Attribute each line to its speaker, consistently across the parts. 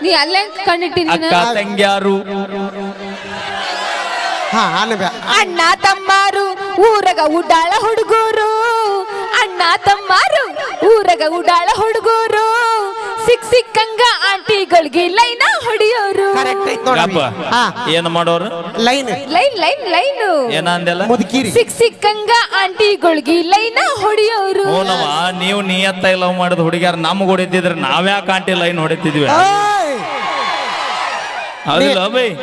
Speaker 1: ನೀ ಅಲ್ಲೇ ಕಣ್ಣಿಟ್ಟಿನಿ
Speaker 2: ಅಕ್ಕ ತಂಗ್ಯಾರು
Speaker 1: ಅಣ್ಣ ತಮ್ಮಾರು ಊರಗ ಉಡಾಳ ಹುಡುಗರು ಅಣ್ಣ ತಮ್ಮಾರು ಊರಗ ಉಡಾಳ ಹುಡುಗರು ಸಿಕ್ಕಂಗ ಆಂಟಿಗಳಿಗೆ ಲೈನ ಹೊಡಿಯೋರು.
Speaker 2: ಏನ್ ಮಾಡೋರು?
Speaker 1: ಲೈನ್ ಲೈನ್ ಲೈನ್ ಲೈನ್
Speaker 2: ಏನಂದೆಲ್ಲ
Speaker 1: ಸಿಕ್ಕಂಗ ಆಂಟಿಗಳಿಗೆ ಲೈನ ಹೊಡಿಯೋರು.
Speaker 2: ನೀವು ನಿಯತ್ತಾಗಿ ಲವ್ ಮಾಡಿದ ಹುಡುಗಿಯಾರ ನಮ್ಗೆ ಹೊಡಿತಿದ್ರೆ ನಾವ್ಯಾಕೆ ಆಂಟಿ ಲೈನ್ ಹೊಡಿತಿದ್ವಿ?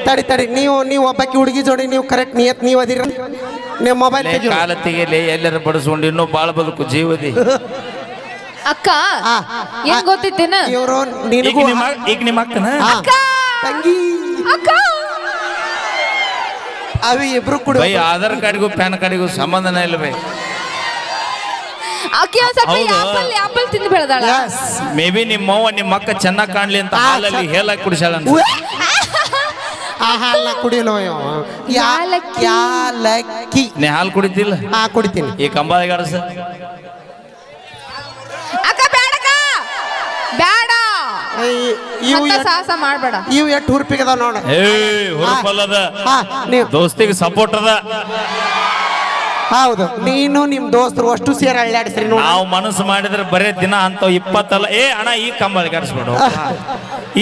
Speaker 3: ತಡಿ ತಡಿ, ನೀವು ಒಬ್ಬಾಕಿ ಹುಡುಗಿ ಜೋಡಿ ನೀವು ಕರೆಕ್ಟ್ ನಿಯತ್ ನೀವು ಅದಿರ. ನೀವು ಮೊಬೈಲ್
Speaker 2: ಕಾಲ ತೆಗಿಲಿ ಎಲ್ಲರ ಬಡಿಸ್ಕೊಂಡು ಇನ್ನೂ ಬಾಳ ಬದುಕು ಜೀವದಿ.
Speaker 1: ಅಕ್ಕ ಏನ್ ಗೊತ್ತಿತ್ತೇನ
Speaker 3: ಇವರು
Speaker 2: ಈಗ ನಿಮ್ಮ ಅಕ್ಕನ
Speaker 3: ತಂಗಿ
Speaker 1: ಅಕ್ಕ
Speaker 3: ಅವಿ ಇಬ್ರು ಕೂಡ
Speaker 2: ಆಧಾರ್ ಕಾರ್ಡ್ಗೂ ಪ್ಯಾನ್ ಕಾರ್ಡಿಗೂ ಸಂಬಂಧನ ಇಲ್ಲ ಬೈ.
Speaker 1: ಆಕೆ ಆಪಲ್ ತಿಂದು ಬೆಳೆದಾಳ.
Speaker 2: ಮೇ ಬಿ ನಿಮ್ಮವ್ವ ನಿಮ್ಮ ಅಕ್ಕ ಚೆನ್ನಾಗಿ ಕಾಣ್ಲಿ ಅಂತ ಹಾಲಲ್ಲಿ ಹೇಳಕ್ ಕುಡಿಸಾಳ ಅಂತ.
Speaker 3: ಆ ಹಾಲ್ನ ಕುಡಿಯಲ್ಲ ಯಾಲಕ್ಕಿ.
Speaker 2: ನೀ ಹಾಲು ಕುಡಿತಿಲ್ಲ?
Speaker 3: ಕುಡಿತೀನಿ.
Speaker 2: ಈ ಕಂಬಾಳಿಗೆ ಆಡಸ
Speaker 1: ಅಕ್ಕ ಬೇಡಕ್ಕ ಬೇಡ ಸಾಹಸ ಮಾಡ್ಬೇಡ.
Speaker 3: ಇವು ಎಷ್ಟು ಹುರುಪಿಗೆ ಅದಾವ ನೋಡ.
Speaker 2: ಹುರುಪಲ್ಲದ ದೋಸ್ತಿಗೆ ಸಪೋರ್ಟ್ ಅದ.
Speaker 3: ಹೌದು, ನೀನು ನಿಮ್ ದೋಸ್ತರು ಅಷ್ಟು ಸೇರಿ ಅಳ್ಳಾಡಿಸ್ರಿ.
Speaker 2: ನಾವು ಮನಸ್ಸು ಮಾಡಿದ್ರೆ ಬರೇ ದಿನ ಅಂತ 20 ಅಲ್ಲ. ಅಣ್ಣ ಈ ಕಂಬಾಳಿಗೆ ಆಡಿಸ್ಬೇಡು,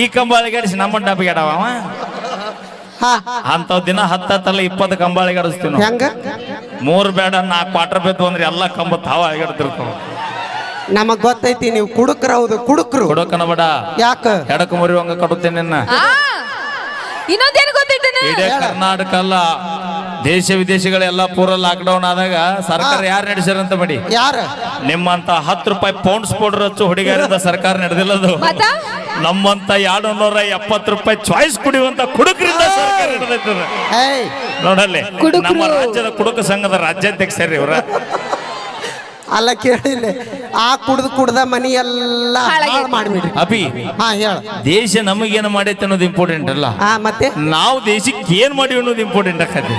Speaker 2: ಈ ಕಂಬಾಳಿಗೆ ಆಡಿಸಿ ನಮ್ಮ ಡಬ್ಬಿಗೆ ಆಡವ ಅಂತ ದಿನ 10 20 ಕಂಬಾಳಿಗೆ ಆಡಿಸ್ತೀವಿ ನಾವು.
Speaker 3: ಹೆಂಗ
Speaker 2: 3 ಬೇಡ 4 ಕ್ವಾರ್ಟರ್ ಬೇಕು ಅಂದ್ರೆ ಎಲ್ಲ ಕಂಬ ತಾವ ಆಗಿರ್ತಿರ್ತಾವ.
Speaker 3: ನಮಗ್ ಗೊತ್ತೈತಿ ನೀವು ಕುಡುಕ್ರ. ಹೌದು ಕುಡುಕ್ರು.
Speaker 2: ಕುಡುಕನ ಬೇಡ,
Speaker 3: ಯಾಕ
Speaker 2: ಎಡಕ ಮುರಿಯುವಂಗ ಕಡುತ್ತೇನೆ.
Speaker 1: ಇನ್ನೊಂದೇನು ಗೊತ್ತೈತೇನೆ,
Speaker 2: ಇಡೀ ಕರ್ನಾಟಕ ಅಲ್ಲ ದೇಶ ವಿದೇಶಗಳೆಲ್ಲ ಪೂರ ಲಾಕ್ ಡೌನ್ ಆದಾಗ ಸರ್ಕಾರ ಯಾರು ನಡೆಸ್ಯಾರಂತ ಮಾಡಿ?
Speaker 3: ಯಾರು?
Speaker 2: ನಿಮ್ಮಂತ 10 ರೂಪಾಯಿ ಪೌಂಡ್ಸ್ ಪೌಡರ್ ಹಚ್ಚು ಹುಡುಗಿಯರಿಂದ ಸರ್ಕಾರ ನಡೆದಿಲ್ಲದು. ನಮ್ಮಂತ 270 ರೂಪಾಯಿ ಚಾಯ್ಸ್ ಕುಡಿಯುವಂತ ಕುಡುಕರಿಂದ ಸರ್ಕಾರ ನಡೆದೈತದ. ನೋಡಲ್ಲಿ ನಮ್ಮ ರಾಜ್ಯದ ಕುಡುಕ ಸಂಘದ ರಾಜ್ಯಾಧ್ಯಕ್ಷರು ಇವರ.
Speaker 3: ಅಲ್ಲ ಕೇಳಿಲ್ಲ, ಆ ಕುಡ್ದ ಮನಿ ಎಲ್ಲ ಮಾಡ್ಬಿಡ್ರಿ.
Speaker 2: ಅಭಿ
Speaker 3: ಹೇಳ,
Speaker 2: ದೇಶ ನಮಗೇನು ಮಾಡೈತೆ ಅನ್ನೋದು ಇಂಪಾರ್ಟೆಂಟ್ ಅಲ್ಲ,
Speaker 3: ಮತ್ತೆ
Speaker 2: ನಾವು ದೇಶಕ್ಕೆ ಏನ್ ಮಾಡಿವಿ ಅನ್ನೋದು ಇಂಪಾರ್ಟೆಂಟ್ ಆಕತಿ.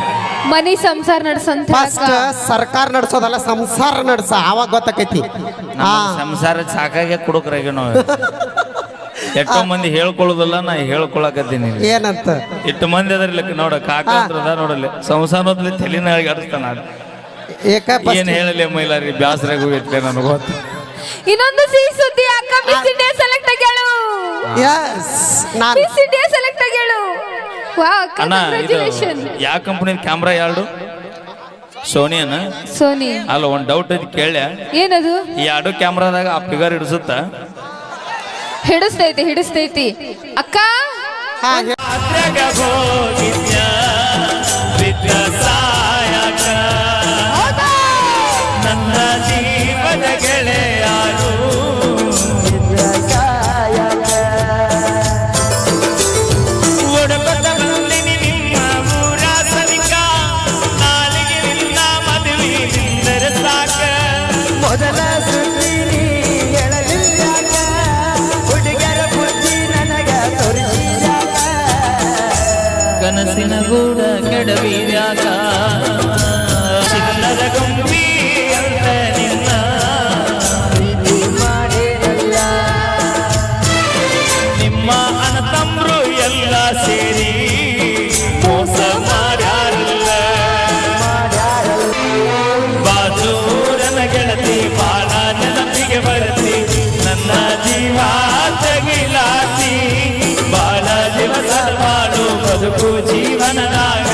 Speaker 1: ಮನಿ ಸಂಸಾರ ನಡ್ಸಂತ
Speaker 3: ಫಸ್ಟ್ ಸರ್ಕಾರ ನಡ್ಸೋದಲ್ಲ, ಸಂಸಾರ ನಡ್ಸ, ಅವಾಗ ಗೊತ್ತಾಕೈತಿ.
Speaker 2: ಸಂಸಾರ ಸಾಕಾಗೆ ಕುಡುಕರಾಗಿ ನಾವು ಎಷ್ಟೋ ಮಂದಿ ಹೇಳ್ಕೊಳ್ಳೋದಲ್ಲ, ನಾ ಹೇಳ್ಕೊಳಕತ್ತೀನಿ.
Speaker 3: ಏನಂತ
Speaker 2: ಎಷ್ಟು ಮಂದಿ ಅದರ್ಲಿಕ್ಕೆ ನೋಡ ಕಾಕಂದ್ರದ ನೋಡಲ್ಲಿ ಸಂಸಾರದಲ್ಲಿ ತಲೆನ ಆಡಿಸ್ತಾನ. ಏನ್ ಹೇಳಲಿ ಮೈಲಾರಿ ಬ್ಯಾಸರಾಗ ಹೋಗಿತ್ತೆ ನನಗೆ ಗೊತ್ತು.
Speaker 1: ಇನ್ನೊಂದು ಸಿಹಿ ಸುದ್ದಿ, ಅಕ್ಕ ಮಿಸ್ ಇಂಡಿಯಾ ಸೆಲೆಕ್ಟ್ ಆಗ್ಯಾಳು. ಮಿಸ್ ಇಂಡಿಯಾ ಸೆಲೆಕ್ಟ್ ಆಗ್ಯಾಳು.
Speaker 2: ಅಣ್ಣ ಇದು ಯಾವ ಕಂಪನಿ ಕ್ಯಾಮ್ರಾ? 2 ಸೋನಿಯನ
Speaker 1: ಸೋನಿ
Speaker 2: ಅಲ್ಲ. ಒಂದ್ ಡೌಟ್ ಐತಿ ಕೇಳ,
Speaker 1: ಏನದು?
Speaker 2: ಈ 2 ಕ್ಯಾಮ್ರಾದಾಗ ಆ ಫಿಗರ್ ಹಿಡಿಸುತ್ತ?
Speaker 1: ಹಿಡಿಸ್ತೈತಿ ಅಕ್ಕ.
Speaker 2: ನನ್ನ ಜೀವನ ಗೆಳೆಯಾರು ಒಡಪದ ಬಂದಿನಿ ನಿಮ್ಮ ಊರ ಸನಿಕ, ನಾಲಿಗೆ ನಿನ್ನ ಮದುವೆ ನಿಂದರೆ ಸಾಕ.
Speaker 4: ಮೊದಲ ಸುದ್ದಿ ಎಳಗಿದ್ದಾಗ ಹುಡುಗರ ಬುದ್ಧಿ ನನಗ ತೋರಿಸಿದಾಗ,
Speaker 2: ಕನಸಿನ ಗೂಡ ಕೆಡವಿದಾಗ ಚಿಲ್ಲರ ಗುಂಬಿ ಅಂತ ನಿನ್ನ
Speaker 4: ಪ್ರೀತಿ ಮಾಡಿರಲ್ಲ.
Speaker 2: ನಿಮ್ಮ ಅಣ್ಣತಮ್ಮರು ಎಲ್ಲ ಸೇರಿ ಮೋಸ ಮಾಡ್ಯಾರಲ್ಲ. ಬಾಜೂರನ ಗೆಳತಿ ಬಾಳ ನೆನಪಿಗೆ ಬರ್ತಿ, ನನ್ನ ಜೀವ ತಗಿಲಾತಿ. ಬಾಳ ದಿವಸ ಮಾಡು ಬದುಕು ಜೀವನದಾಗ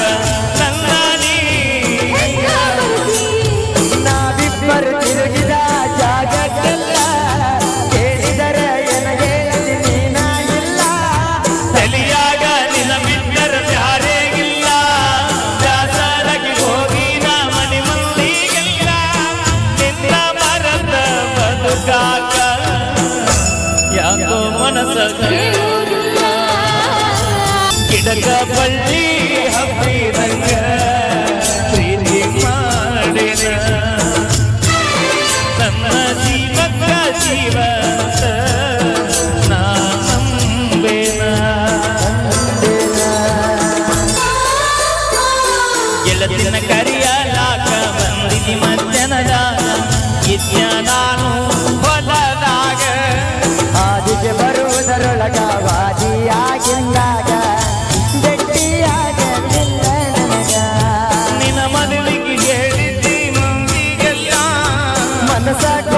Speaker 2: ನನ್ನ
Speaker 4: ನಾವಿಬ್ಬರು ತಿರುಗಿದ ಜಾಗಕ್ಕೆಲ್ಲ ಕೇಳಿದರೆ ನನಗೆ ನೀನ ಇಲ್ಲ.
Speaker 2: ತಲಿಯಾಗ ನಿನ್ನ ಬಿಟ್ಟರ ಬ್ಯಾರೆ ಇಲ್ಲ, ಬ್ಯಾಸರಾಗಿ ಹೋಗಿ ನಾ ಮನೆ ಮಂದಿಗೆಲ್ಲ ನಿನ್ನ ಮರದ ಬದುಕಾಕ ಯಾಕೋ ಮನಸ್ಸ ಗಿಡಕ ಬಳ್ಳಿ ಹಬ್ಬಿದಂಗ ಪ್ರೀತಿ ಮಾಡಿನ ನನ್ನ ಜೀವಕ್ಕ ಜೀವಂತ ನಾ ನಂಬೇನ. ಗೆಳತಿನ ಕರಿಯಲಾಕ ಬಂದಿನಿ ಮಧ್ಯಾಹ್ನದಾಗ, ಇದ್ಯ ನಾನು ಹೊಲದಾಗ.
Speaker 4: ಆದಿಗೆ ಬರುವುದರೊಳಗ ವಾದಿಯ ಮನಸಾಗ